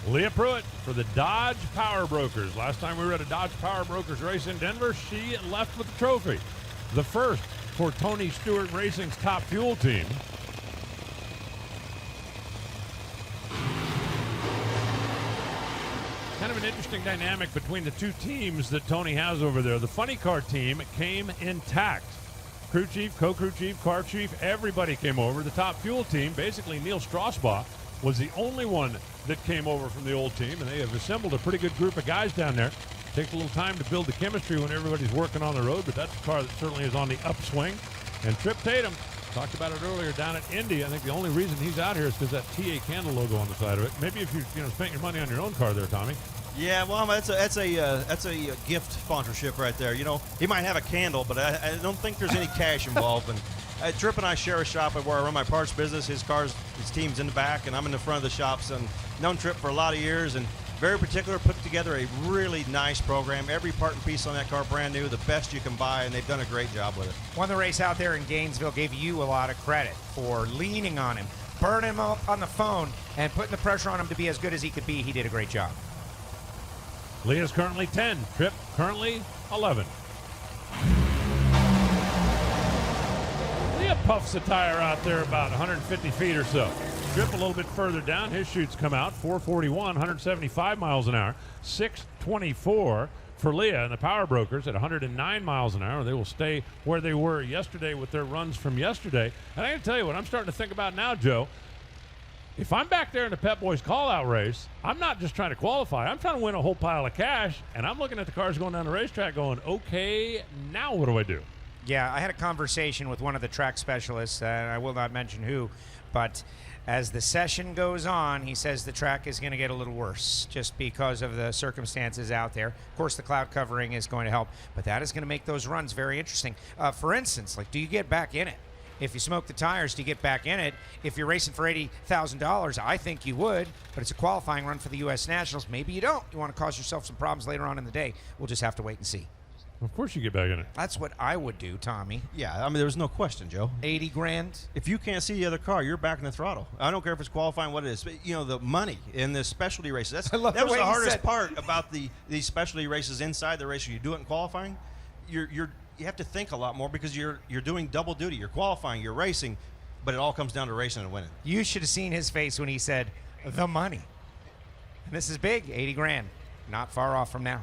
Leah Pruett for the Dodge Power Brokers. Last time we were at a Dodge Power Brokers race in Denver, she left with the trophy. The first for Tony Stewart Racing's Top Fuel team. Kind of an interesting dynamic between the two teams that Tony has over there. The funny car team came intact. Crew chief, co-crew chief, car chief, everybody came over. The Top Fuel team, basically Neil Strasbaugh, was the only one that came over from the old team, and they have assembled a pretty good group of guys down there. Takes a little time to build the chemistry when everybody's working on the road, but that's a car that certainly is on the upswing. And Trip Tatum, talked about it earlier down at Indy. I think the only reason he's out here is because that TA Candle logo on the side of it. Maybe if you spent your money on your own car there, Tommy. Yeah, well, that's a gift sponsorship right there. You know, he might have a candle, but I don't think there's any cash involved. And Trip and I share a shop where I run my parts business. His team's in the back, and I'm in the front of the shops. And known Trip for a lot of years, and very particular. Put together a really nice program. Every part and piece on that car brand new, the best you can buy, and they've done a great job with it. Won the race out there in Gainesville. Gave you a lot of credit for leaning on him, burning him up on the phone, and putting the pressure on him to be as good as he could be. He did a great job. Leah's currently 10. Trip currently 11. Leah puffs a tire out there about 150 feet or so. Trip a little bit further down. His chutes come out 441, 175 miles an hour, 624 for Leah and the Power Brokers at 109 miles an hour. They will stay where they were yesterday with their runs from yesterday. And I got to tell you what I'm starting to think about now, Joe. If I'm back there in the Pep Boys call-out race, I'm not just trying to qualify. I'm trying to win a whole pile of cash, and I'm looking at the cars going down the racetrack going, okay, now what do I do? Yeah, I had a conversation with one of the track specialists, and I will not mention who, but as the session goes on, he says the track is going to get a little worse just because of the circumstances out there. Of course, the cloud covering is going to help, but that is going to make those runs very interesting. For instance, like, do you get back in it? If you smoke the tires, do you get back in it? If you're racing for $80,000, I think you would, but it's a qualifying run for the U.S. Nationals. Maybe you don't. You want to cause yourself some problems later on in the day. We'll just have to wait and see. Of course you get back in it. That's what I would do, Tommy. Yeah, I mean, there's no question, Joe. 80 grand. If you can't see the other car, you're back in the throttle. I don't care if it's qualifying, what it is. But, the money in the specialty races. That was the hardest part about these specialty races inside the race. You do it in qualifying, you have to think a lot more because you're doing double duty. You're qualifying, you're racing, but it all comes down to racing and winning. You should have seen his face when he said, the money. And this is big, 80 grand. Not far off from now.